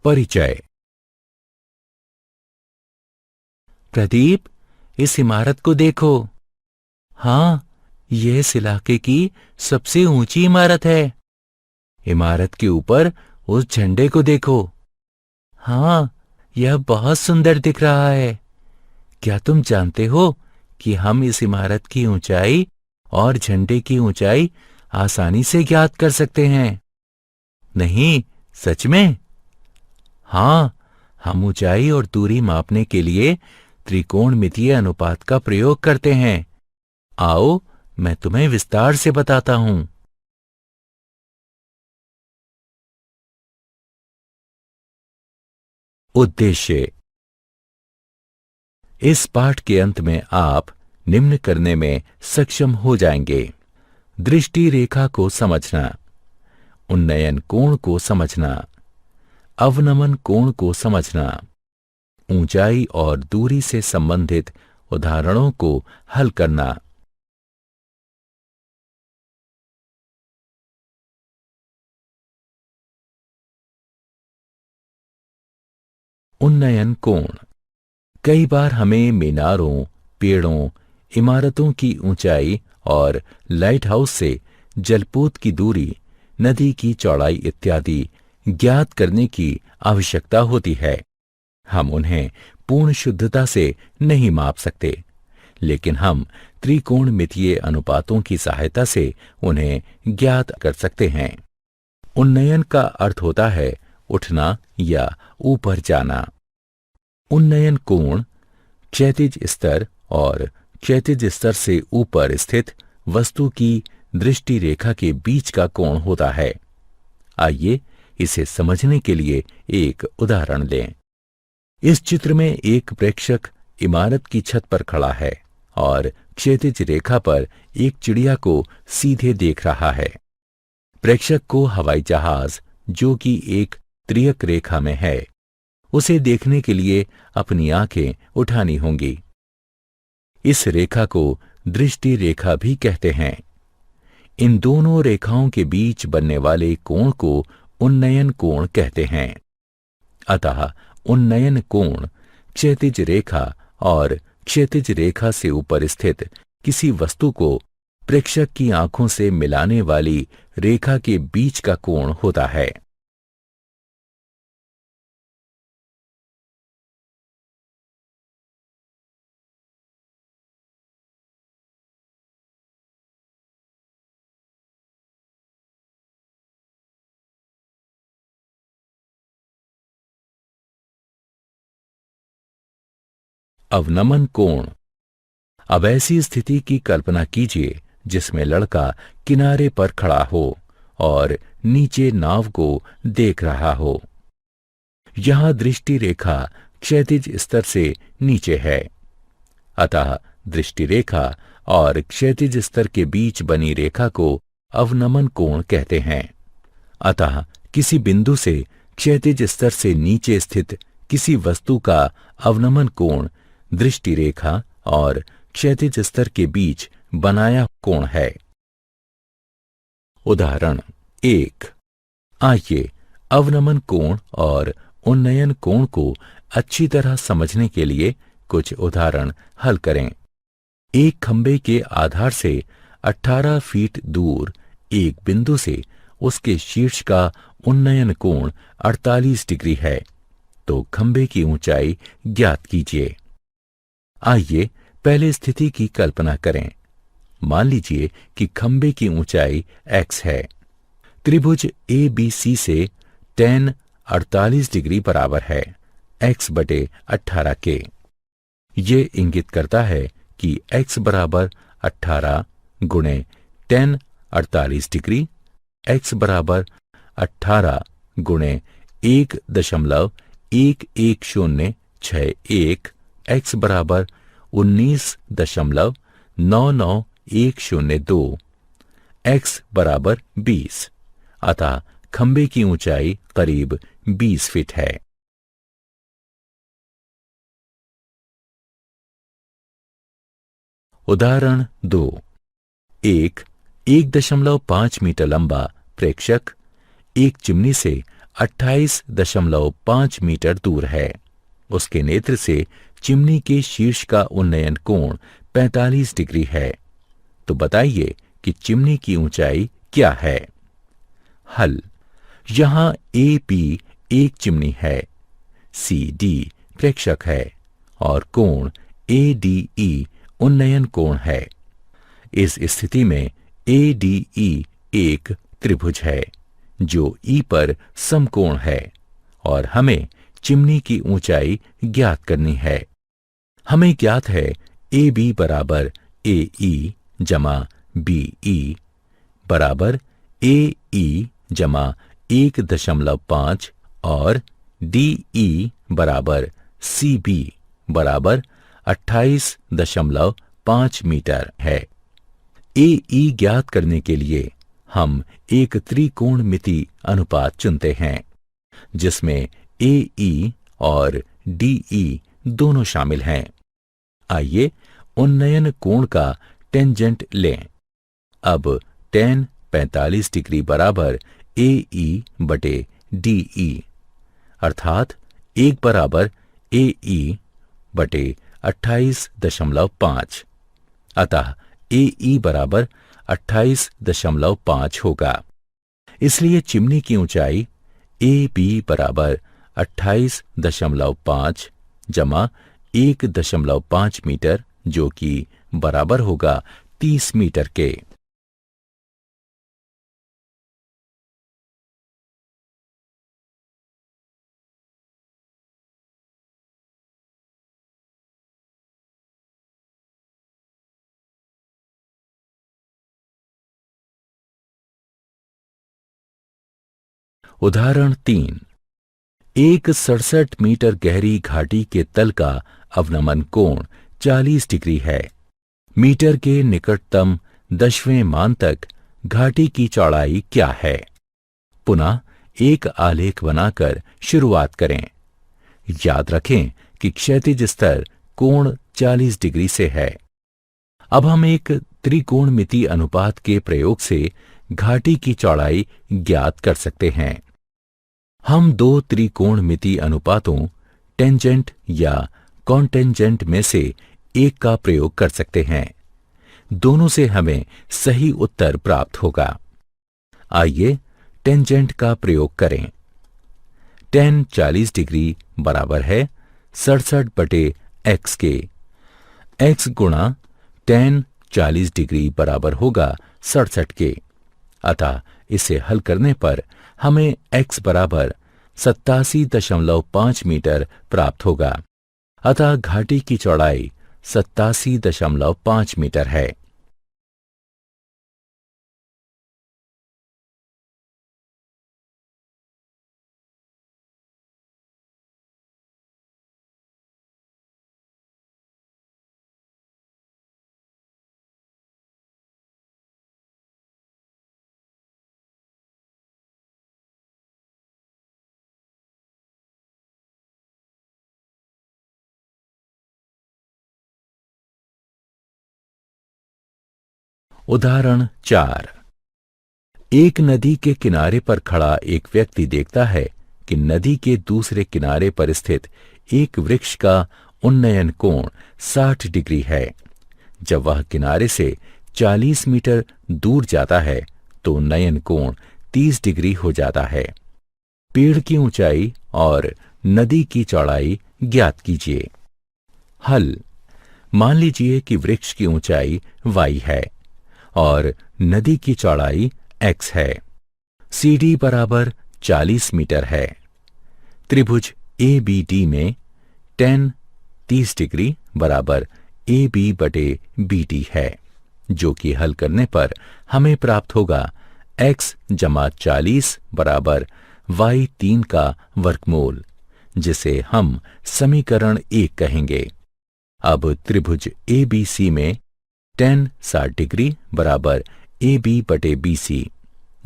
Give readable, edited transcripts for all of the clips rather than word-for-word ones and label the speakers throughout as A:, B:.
A: परिचय। प्रदीप, इस इमारत को देखो। हाँ, यह इस इलाके की सबसे ऊंची इमारत है। इमारत के ऊपर उस झंडे को देखो। हाँ, यह बहुत सुंदर दिख रहा है। क्या तुम जानते हो कि हम इस इमारत की ऊंचाई और झंडे की ऊंचाई आसानी से ज्ञात कर सकते हैं? नहीं, सच में? हाँ, हम ऊंचाई और दूरी मापने के लिए त्रिकोणमितीय अनुपात का प्रयोग करते हैं। आओ, मैं तुम्हें विस्तार से बताता हूं। उद्देश्य। इस पाठ के अंत में आप निम्न करने में सक्षम हो जाएंगे: दृष्टि रेखा को समझना, उन्नयन कोण को समझना, अवनमन कोण को समझना, ऊंचाई और दूरी से संबंधित उदाहरणों को हल करना। उन्नयन कोण। कई बार हमें मीनारों, पेड़ों, इमारतों की ऊंचाई और लाइट हाउस से जलपोत की दूरी, नदी की चौड़ाई इत्यादि ज्ञात करने की आवश्यकता होती है। हम उन्हें पूर्ण शुद्धता से नहीं माप सकते, लेकिन हम त्रिकोणमितीय अनुपातों की सहायता से उन्हें ज्ञात कर सकते हैं। उन्नयन का अर्थ होता है उठना या ऊपर जाना। उन्नयन कोण क्षैतिज स्तर और क्षैतिज स्तर से ऊपर स्थित वस्तु की दृष्टि रेखा के बीच का कोण होता है। आइए इसे समझने के लिए एक उदाहरण लें। इस चित्र में एक प्रेक्षक इमारत की छत पर खड़ा है और क्षैतिज रेखा पर एक चिड़िया को सीधे देख रहा है। प्रेक्षक को हवाई जहाज, जो कि एक त्रियक रेखा में है, उसे देखने के लिए अपनी आंखें उठानी होंगी। इस रेखा को दृष्टि रेखा भी कहते हैं। इन दोनों रेखाओं के बीच बनने वाले कोण को उन्नयन कोण कहते हैं। अतः उन्नयन कोण क्षैतिज रेखा और क्षैतिज रेखा से ऊपर स्थित किसी वस्तु को प्रेक्षक की आंखों से मिलाने वाली रेखा के बीच का कोण होता है। अवनमन कोण। अब ऐसी स्थिति की कल्पना कीजिए जिसमें लड़का किनारे पर खड़ा हो और नीचे नाव को देख रहा हो। यहां दृष्टि रेखा क्षैतिज स्तर से नीचे है, अतः दृष्टि रेखा और क्षैतिज स्तर के बीच बनी रेखा को अवनमन कोण कहते हैं। अतः किसी बिंदु से क्षैतिज स्तर से नीचे स्थित किसी वस्तु का अवनमन कोण दृष्टि रेखा और क्षैतिज स्तर के बीच बनाया कोण है। उदाहरण 1। आइए अवनमन कोण और उन्नयन कोण को अच्छी तरह समझने के लिए कुछ उदाहरण हल करें। एक खंबे के आधार से 18 फीट दूर एक बिंदु से उसके शीर्ष का उन्नयन कोण 48 डिग्री है, तो खंबे की ऊंचाई ज्ञात कीजिए। आइए पहले स्थिति की कल्पना करें। मान लीजिए कि खंबे की ऊंचाई x है। त्रिभुज ABC से tan 48 डिग्री बराबर है x/18 के। ये इंगित करता है कि x बराबर 18 गुणे tan 48 डिग्री, x बराबर 18 गुणे 1.11061, x बराबर 19.99102, x बराबर 20। अतः खंबे की ऊंचाई करीब 20 फीट है। उदाहरण 2। एक 1.5 मीटर लंबा प्रेक्षक एक चिमनी से 28.5 मीटर दूर है। उसके नेत्र से चिमनी के शीर्ष का उन्नयन कोण 45 डिग्री है। तो बताइए कि चिमनी की ऊंचाई क्या है। हल। यहां ए पी एक चिमनी है, सी डी प्रेक्षक है और कोण ए डी ई उन्नयन कोण है। इस स्थिति में ए डी ई एक त्रिभुज है जो ई पर समकोण है और हमें चिमनी की ऊंचाई ज्ञात करनी है। हमें ज्ञात है ए बी बराबर ए ई जमा बी ई बराबर ए ई जमा 1.5 और डी ई बराबर सी बी बराबर 28.5 मीटर है। ए ई ज्ञात करने के लिए हम एक त्रिकोणमिति अनुपात चुनते हैं जिसमें ए ई और डी ई दोनों शामिल हैं। आइए उन्नयन कोण का टेंजेंट लें। अब tan 45 डिग्री बराबर ए ई बटे डी ई अर्थात 1 बराबर ए ई बटे 28.5। अतः ए ई बराबर 28.5 होगा। इसलिए चिमनी की ऊंचाई ए बी बराबर 28.5 जमा 1.5 मीटर जो कि बराबर होगा 30 मीटर के। उदाहरण 3। एक 67 मीटर गहरी घाटी के तल का अवनमन कोण 40 डिग्री है। मीटर के निकटतम 10वें मान तक घाटी की चौड़ाई क्या है। पुनः एक आलेख बनाकर शुरुआत करें। याद रखें कि क्षैतिज स्तर कोण 40 डिग्री से है। अब हम एक त्रिकोणमिति अनुपात के प्रयोग से घाटी की चौड़ाई ज्ञात कर सकते हैं। हम दो त्रिकोणमिति अनुपातों टेंजेंट या कॉन्टेंजेंट में से एक का प्रयोग कर सकते हैं। दोनों से हमें सही उत्तर प्राप्त होगा। आइए टेंजेंट का प्रयोग करें। tan 40 डिग्री बराबर है 67 बटे x के। x गुणा tan 40 डिग्री बराबर होगा 67 के। अतः इसे हल करने पर हमें x बराबर 87.5 मीटर प्राप्त होगा। अतः घाटी की चौड़ाई 87.5 मीटर है। उदाहरण 4। एक नदी के किनारे पर खड़ा एक व्यक्ति देखता है कि नदी के दूसरे किनारे पर स्थित एक वृक्ष का उन्नयन कोण 60 डिग्री है। जब वह किनारे से 40 मीटर दूर जाता है तो उन्नयन कोण 30 डिग्री हो जाता है। पेड़ की ऊंचाई और नदी की चौड़ाई ज्ञात कीजिए। हल। मान लीजिए कि वृक्ष की ऊंचाई y है और नदी की चौड़ाई x है। CD बराबर 40 मीटर है। त्रिभुज ABD में tan 30 डिग्री बराबर AB बटे BD है, जो कि हल करने पर हमें प्राप्त होगा x जमा 40 बराबर y3 का वर्गमूल, जिसे हम समीकरण 1 कहेंगे। अब त्रिभुज ABC में tan 60 डिग्री बराबर AB बटे BC,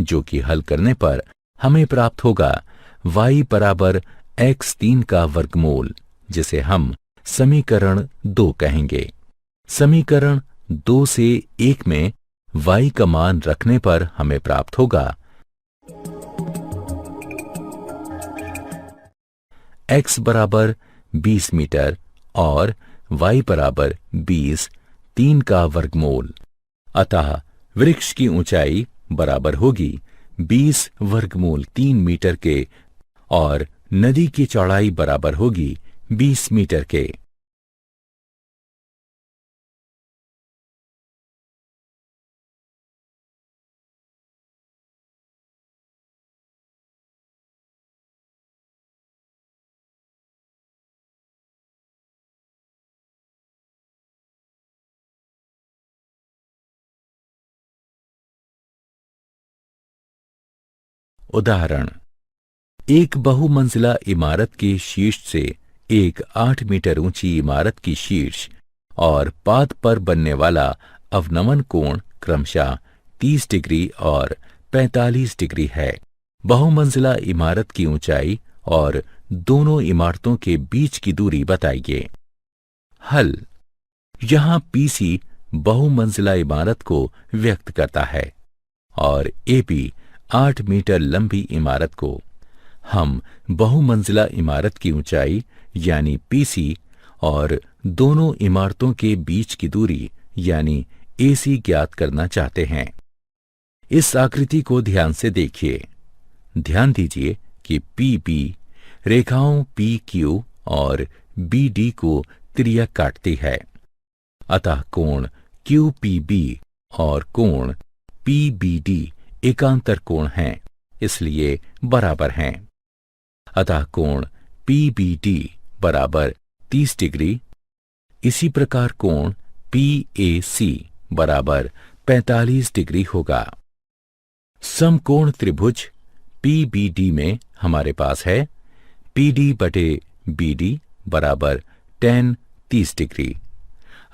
A: जो कि हल करने पर हमें प्राप्त होगा y बराबर x3 का वर्गमूल, जिसे हम समीकरण 2 कहेंगे। समीकरण 2 से 1 में y का मान रखने पर हमें प्राप्त होगा x बराबर 20 मीटर और y बराबर 20, 3 का वर्गमूल। अतः वृक्ष की ऊंचाई बराबर होगी 20 वर्गमूल 3 मीटर के और नदी की चौड़ाई बराबर होगी 20 मीटर के। उदाहरण, एक बहुमंजिला इमारत के शीर्ष से एक 8 मीटर ऊंची इमारत की शीर्ष और पाद पर बनने वाला अवनमन कोण क्रमशः 30 डिग्री और 45 डिग्री है। बहुमंजिला इमारत की ऊंचाई और दोनों इमारतों के बीच की दूरी बताइए। हल। यहाँ पीसी बहुमंजिला इमारत को व्यक्त करता है और एपी 8 मीटर लंबी इमारत को। हम बहुमंजिला इमारत की ऊंचाई यानी पीसी और दोनों इमारतों के बीच की दूरी यानी एसी ज्ञात करना चाहते हैं। इस आकृति को ध्यान से देखिए। ध्यान दीजिए कि पीबी रेखाओं पीक्यू और बीडी को त्रिज्या काटती है। अतः कोण क्यूपीबी और कोण पीबीडी एकांतर कोण हैं, इसलिए बराबर हैं। अतः कोण पीबीडी बराबर 30 डिग्री। इसी प्रकार कोण पीएसी बराबर 45 डिग्री होगा। समकोण त्रिभुज पीबीडी में हमारे पास है पीडी बटे बीडी बराबर tan 30 डिग्री।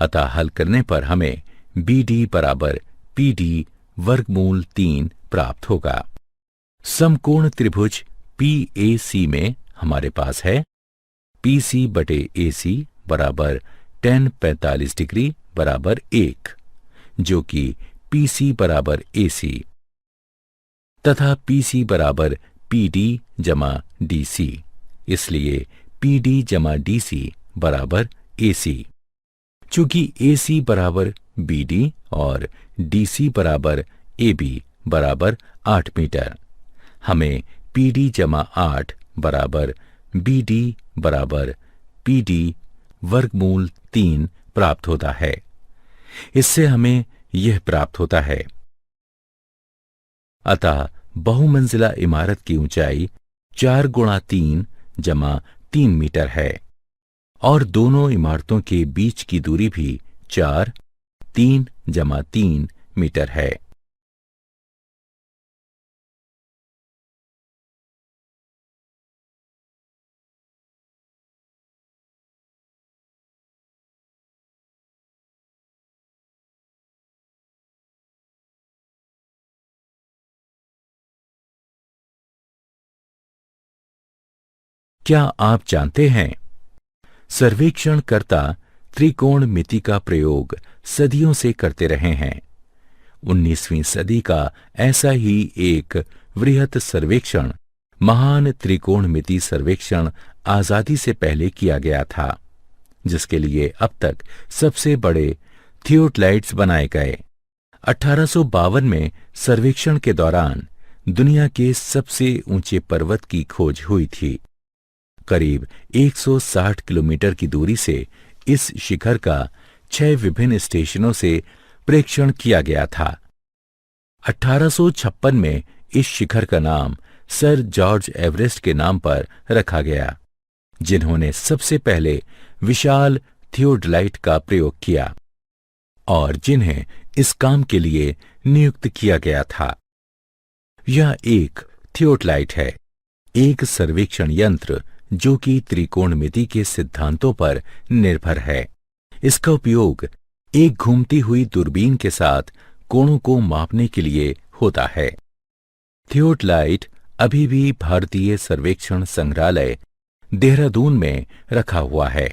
A: अतः हल करने पर हमें बीडी बराबर पीडी वर्गमूल 3 प्राप्त होगा। समकोण त्रिभुज पीएसी में हमारे पास है पीसी बटे एसी बराबर tan 45 डिग्री बराबर 1, जो कि पीसी बराबर एसी तथा पीसी बराबर पीडी जमा डीसी, इसलिए पीडी जमा डीसी बराबर एसी। चूंकि एसी बराबर बीडी और डीसी बराबर एबी बराबर 8 मीटर, हमें पीडी जमा 8 बराबर बीडी बराबर पीडी वर्गमूल 3 प्राप्त होता है। इससे हमें यह प्राप्त होता है। अतः बहुमंजिला इमारत की ऊंचाई 4 गुणा 3 जमा 3 मीटर है और दोनों इमारतों के बीच की दूरी भी 4, 3 जमा 3 मीटर है। क्या आप जानते हैं, सर्वेक्षणकर्ता त्रिकोणमिति का प्रयोग सदियों से करते रहे हैं। 19वीं सदी का ऐसा ही एक वृहत सर्वेक्षण महान त्रिकोणमिति सर्वेक्षण आजादी से पहले किया गया था, जिसके लिए अब तक सबसे बड़े थियोडलाइट्स बनाए गए। 1852 में सर्वेक्षण के दौरान दुनिया के सबसे ऊंचे पर्वत की खोज हुई थी। करीब 160 किलोमीटर की दूरी से इस शिखर का 6 विभिन्न स्टेशनों से प्रेक्षण किया गया था। 1856 में इस शिखर का नाम सर जॉर्ज एवरेस्ट के नाम पर रखा गया, जिन्होंने सबसे पहले विशाल थियोडलाइट का प्रयोग किया और जिन्हें इस काम के लिए नियुक्त किया गया था। यह एक थियोडलाइट है, एक सर्वेक्षण यंत्र जो कि त्रिकोणमिति के सिद्धांतों पर निर्भर है। इसका उपयोग एक घूमती हुई दूरबीन के साथ कोणों को मापने के लिए होता है। थियोडलाइट अभी भी भारतीय सर्वेक्षण संग्रहालय, देहरादून में रखा हुआ है।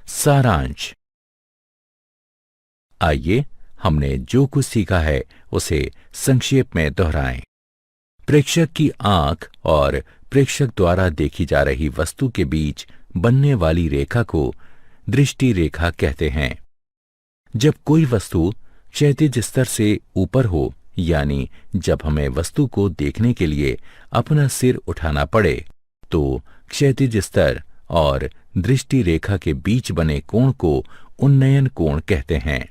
A: सारांश। आइए हमने जो कुछ सीखा है उसे संक्षेप में दोहराएं। प्रेक्षक की आंख और प्रेक्षक द्वारा देखी जा रही वस्तु के बीच बनने वाली रेखा को दृष्टि रेखा कहते हैं। जब कोई वस्तु क्षैतिज स्तर से ऊपर हो, यानी जब हमें वस्तु को देखने के लिए अपना सिर उठाना पड़े, तो क्षैतिज स्तर और दृष्टि रेखा के बीच बने कोण को उन्नयन कोण कहते हैं।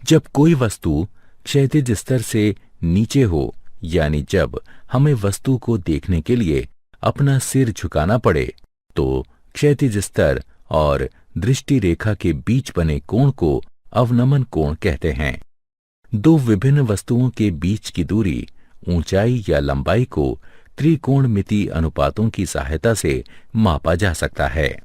A: जब कोई वस्तु क्षैतिज स्तर से नीचे हो, यानी जब हमें वस्तु को देखने के लिए अपना सिर झुकाना पड़े, तो क्षैतिज स्तर और दृष्टि रेखा के बीच बने कोण को अवनमन कोण कहते हैं। दो विभिन्न वस्तुओं के बीच की दूरी, ऊंचाई या लंबाई को त्रिकोणमिति अनुपातों की सहायता से मापा जा सकता है।